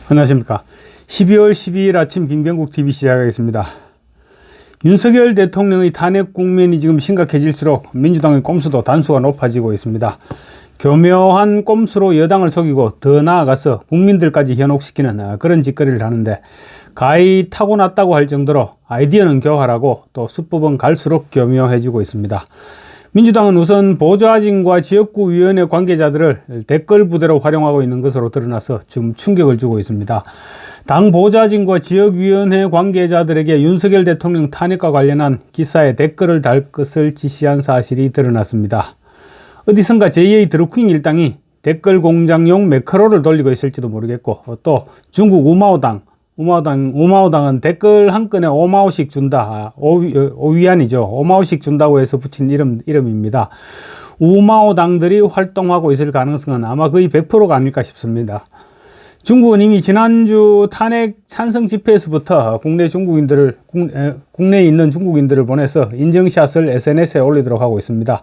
안녕하십니까. 12월 12일 아침 김경국 TV 시작하겠습니다. 윤석열 대통령의 탄핵 국면이 지금 심각해질수록 민주당의 꼼수도 단수가 높아지고 있습니다. 교묘한 꼼수로 여당을 속이고 더 나아가서 국민들까지 현혹시키는 그런 짓거리를 하는데, 가히 타고났다고 할 정도로 아이디어는 교활하고 또 수법은 갈수록 교묘해지고 있습니다. 민주당은 우선 보좌진과 지역구위원회 관계자들을 댓글 부대로 활용하고 있는 것으로 드러나서 지금 충격을 주고 있습니다. 당 보좌진과 지역위원회 관계자들에게 윤석열 대통령 탄핵과 관련한 기사에 댓글을 달 것을 지시한 사실이 드러났습니다. 어디선가 제2의 드루킹 일당이 댓글 공장용 매크로를 돌리고 있을지도 모르겠고, 또 중국 우마오당은 댓글 한 건에 5마오씩 준다. 오위안이죠. 5마오씩 준다고 해서 붙인 이름입니다. 우마오당들이 활동하고 있을 가능성은 아마 거의 100%가 아닐까 싶습니다. 중국은 이미 지난주 탄핵 찬성 집회에서부터 국내에 있는 중국인들을 보내서 인증샷을 SNS에 올리도록 하고 있습니다.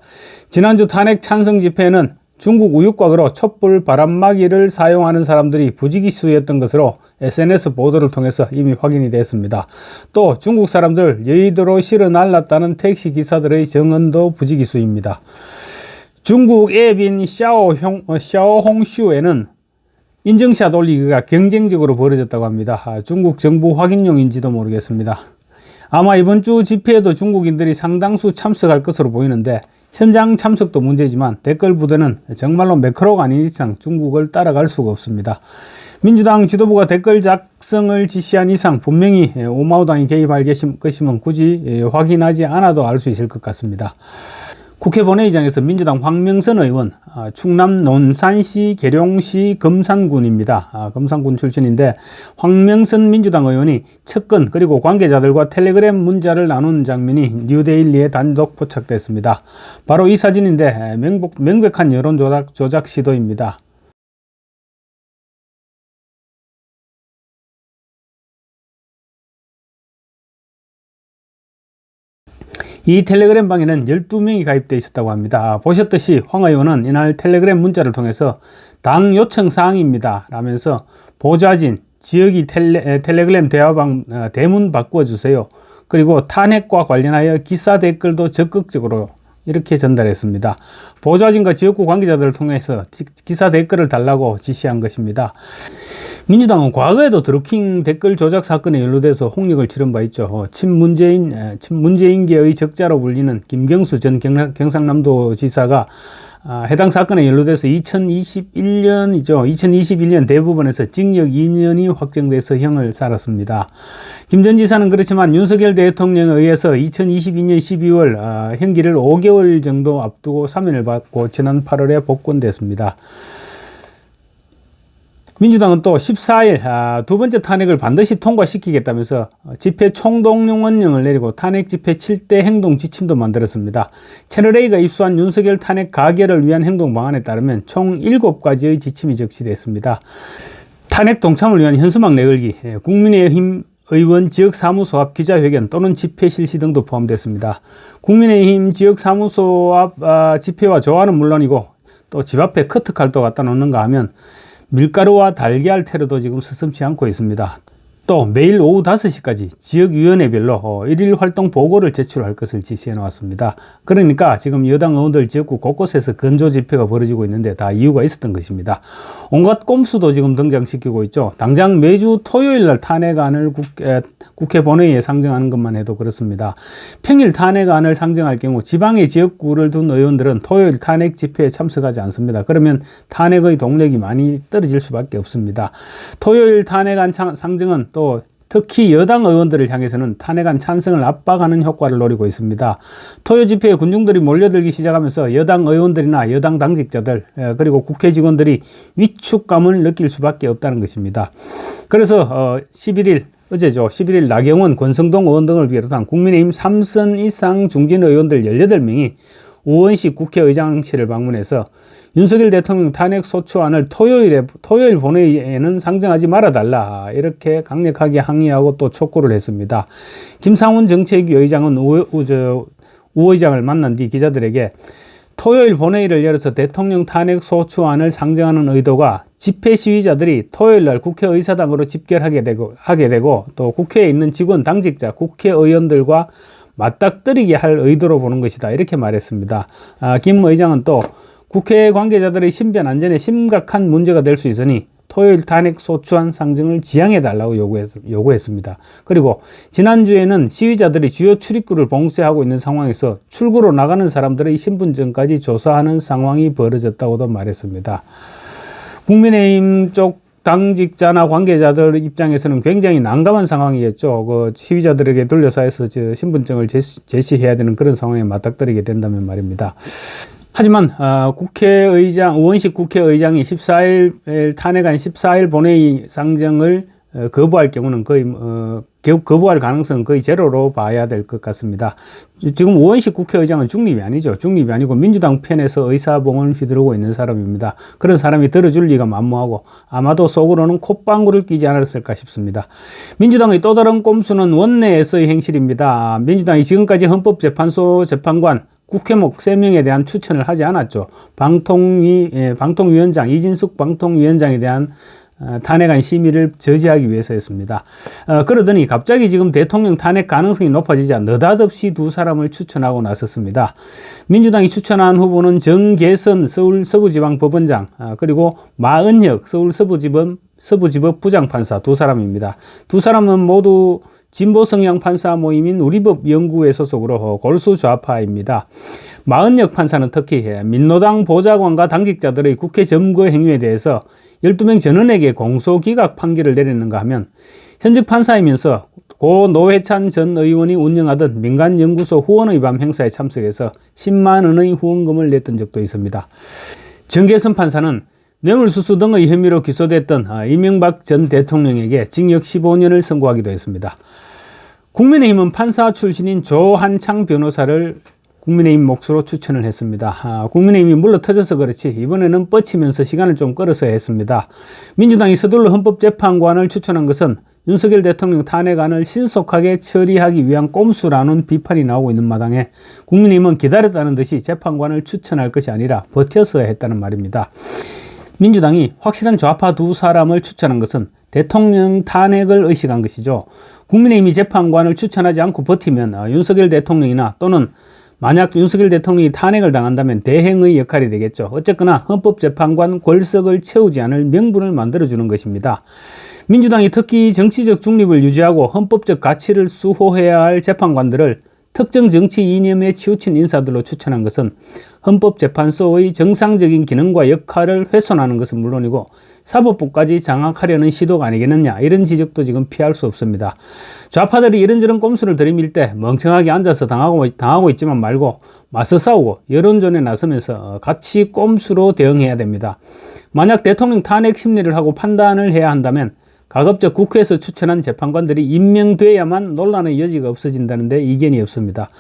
지난주 탄핵 찬성 집회에는 중국 우유곽으로 촛불 바람막이를 사용하는 사람들이 부지기수였던 것으로 SNS 보도를 통해서 이미 확인이 됐습니다. 또 중국 사람들 여의도로 실어 날랐다는 택시 기사들의 증언도 부지기수입니다. 중국 앱인 샤오홍슈에는 인증샷 올리기가 경쟁적으로 벌어졌다고 합니다. 중국 정부 확인용인지도 모르겠습니다. 아마 이번 주 집회에도 중국인들이 상당수 참석할 것으로 보이는데, 현장 참석도 문제지만 댓글 부대는 정말로 매크로가 아닌 이상 중국을 따라갈 수가 없습니다. 민주당 지도부가 댓글 작성을 지시한 이상 분명히 오마오당이 개입할 것임은 굳이 확인하지 않아도 알 수 있을 것 같습니다. 국회 본회의장에서 민주당 황명선 의원, 충남 논산시, 계룡시 금산군입니다. 금산군 출신인데, 황명선 민주당 의원이 측근 그리고 관계자들과 텔레그램 문자를 나눈 장면이 뉴데일리에 단독 포착됐습니다. 바로 이 사진인데 명백한 여론 조작 시도입니다. 이 텔레그램 방에는 12명이 가입되어 있었다고 합니다. 보셨듯이 황 의원은 이날 텔레그램 문자를 통해서 당 요청 사항입니다 라면서 보좌진, 지역이 텔레그램 대화방 대문 바꿔주세요. 그리고 탄핵과 관련하여 기사 댓글도 적극적으로 이렇게 전달했습니다. 보좌진과 지역구 관계자들을 통해서 기사 댓글을 달라고 지시한 것입니다. 민주당은 과거에도 드루킹 댓글 조작 사건에 연루돼서 홍역을 치른 바 있죠. 친문재인계의 적자로 불리는 김경수 전 경상남도지사가 해당 사건에 연루돼서 2021년 대법원에서 징역 2년이 확정돼서 형을 살았습니다. 김 전 지사는 그렇지만 윤석열 대통령에 의해서 2022년 12월 형기를 5개월 정도 앞두고 사면을 받고 지난 8월에 복권됐습니다. 민주당은 또 14일 두 번째 탄핵을 반드시 통과시키겠다면서 집회 총동원령을 내리고 탄핵 집회 7대 행동 지침도 만들었습니다. 채널A가 입수한 윤석열 탄핵 가결을 위한 행동 방안에 따르면 총 7가지의 지침이 적시됐습니다. 탄핵 동참을 위한 현수막 내걸기, 국민의힘 의원 지역사무소 앞 기자회견 또는 집회 실시 등도 포함됐습니다. 국민의힘 지역사무소 앞 집회와 조화는 물론이고, 또 집 앞에 커트칼도 갖다 놓는가 하면 밀가루와 달걀 테러도 지금 서슴지 않고 있습니다. 또 매일 오후 5시까지 지역위원회별로 일일 활동 보고를 제출할 것을 지시해 놓았습니다. 그러니까 지금 여당 의원들 지역구 곳곳에서 건조 집회가 벌어지고 있는데 다 이유가 있었던 것입니다. 온갖 꼼수도 지금 등장시키고 있죠. 당장 매주 토요일날 탄핵안을 국회 본회의에 상정하는 것만 해도 그렇습니다. 평일 탄핵안을 상정할 경우 지방의 지역구를 둔 의원들은 토요일 탄핵 집회에 참석하지 않습니다. 그러면 탄핵의 동력이 많이 떨어질 수밖에 없습니다. 토요일 탄핵안 상정은 또 특히 여당 의원들을 향해서는 탄핵안 찬성을 압박하는 효과를 노리고 있습니다. 토요 집회에 군중들이 몰려들기 시작하면서 여당 의원들이나 여당 당직자들 그리고 국회 직원들이 위축감을 느낄 수밖에 없다는 것입니다. 그래서 11일 나경원, 권성동 의원 등을 비롯한 국민의힘 3선 이상 중진 의원들 18명이 우원식 국회의장실을 방문해서 윤석열 대통령 탄핵 소추안을 토요일 본회의에는 상정하지 말아달라 이렇게 강력하게 항의하고 또 촉구를 했습니다. 김상훈 정책위 의장은 우 의장을 만난 뒤 기자들에게 토요일 본회의를 열어서 대통령 탄핵 소추안을 상정하는 의도가 집회 시위자들이 토요일 날 국회의사당으로 집결하게 되고 또 국회에 있는 직원, 당직자, 국회의원들과 맞닥뜨리게 할 의도로 보는 것이다. 이렇게 말했습니다. 김 의장은 또 국회 관계자들의 신변 안전에 심각한 문제가 될 수 있으니 토요일 탄핵 소추안 상정을 지양해달라고 요구했습니다. 그리고 지난주에는 시위자들이 주요 출입구를 봉쇄하고 있는 상황에서 출구로 나가는 사람들의 신분증까지 조사하는 상황이 벌어졌다고도 말했습니다. 국민의힘 쪽 당직자나 관계자들 입장에서는 굉장히 난감한 상황이었죠. 그 시위자들에게 둘러싸여서 신분증을 제시해야 되는 그런 상황에 맞닥뜨리게 된다면 말입니다. 하지만 의원식 국회의장이 14일 탄핵안 14일 본회의 상정을 거부할 경우는 거부할 가능성은 거의 제로로 봐야 될 것 같습니다. 지금 의원식 국회의장은 중립이 아니죠. 중립이 아니고 민주당 편에서 의사봉을 휘두르고 있는 사람입니다. 그런 사람이 들어줄 리가 만무하고 아마도 속으로는 콧방구를 끼지 않았을까 싶습니다. 민주당의 또 다른 꼼수는 원내에서의 행실입니다. 민주당이 지금까지 헌법재판소 재판관 국회목 3명에 대한 추천을 하지 않았죠. 방통위원장, 이진숙 방통위원장에 대한 탄핵안 심의를 저지하기 위해서였습니다. 그러더니 갑자기 지금 대통령 탄핵 가능성이 높아지자 느닷없이 두 사람을 추천하고 나섰습니다. 민주당이 추천한 후보는 정계선 서울 서부지방법원장, 그리고 마은혁 서울 서부지법 부장판사 두 사람입니다. 두 사람은 모두 진보 성향 판사 모임인 우리법 연구회 소속으로 골수 좌파입니다. 마은혁 판사는 특히 민노당 보좌관과 당직자들의 국회 점거 행위에 대해서 12명 전원에게 공소기각 판결을 내리는가 하면 현직 판사이면서 고 노회찬 전 의원이 운영하던 민간연구소 후원의 밤 행사에 참석해서 10만 원의 후원금을 냈던 적도 있습니다. 정계선 판사는 뇌물수수 등의 혐의로 기소됐던 이명박 전 대통령에게 징역 15년을 선고하기도 했습니다. 국민의힘은 판사 출신인 조한창 변호사를 국민의힘 몫으로 추천을 했습니다. 국민의힘이 물러터져서 그렇지 이번에는 뻗치면서 시간을 좀 끌어서 했습니다. 민주당이 서둘러 헌법재판관을 추천한 것은 윤석열 대통령 탄핵안을 신속하게 처리하기 위한 꼼수라는 비판이 나오고 있는 마당에 국민의힘은 기다렸다는 듯이 재판관을 추천할 것이 아니라 버텨서 했다는 말입니다. 민주당이 확실한 좌파 두 사람을 추천한 것은 대통령 탄핵을 의식한 것이죠. 국민의힘이 재판관을 추천하지 않고 버티면 윤석열 대통령이나 또는 만약 윤석열 대통령이 탄핵을 당한다면 대행의 역할이 되겠죠. 어쨌거나 헌법재판관 궐석을 채우지 않을 명분을 만들어주는 것입니다. 민주당이 특히 정치적 중립을 유지하고 헌법적 가치를 수호해야 할 재판관들을 특정 정치 이념에 치우친 인사들로 추천한 것은 헌법재판소의 정상적인 기능과 역할을 훼손하는 것은 물론이고 사법부까지 장악하려는 시도가 아니겠느냐, 이런 지적도 지금 피할 수 없습니다. 좌파들이 이런저런 꼼수를 들이밀 때 멍청하게 앉아서 당하고 있지만 말고 맞서 싸우고 여론전에 나서면서 같이 꼼수로 대응해야 됩니다. 만약 대통령 탄핵 심리를 하고 판단을 해야 한다면 가급적 국회에서 추천한 재판관들이 임명돼야만 논란의 여지가 없어진다는 데 이견이 없습니다.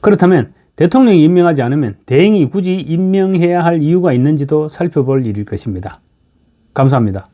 그렇다면 대통령이 임명하지 않으면 대행이 굳이 임명해야 할 이유가 있는지도 살펴볼 일일 것입니다. 감사합니다.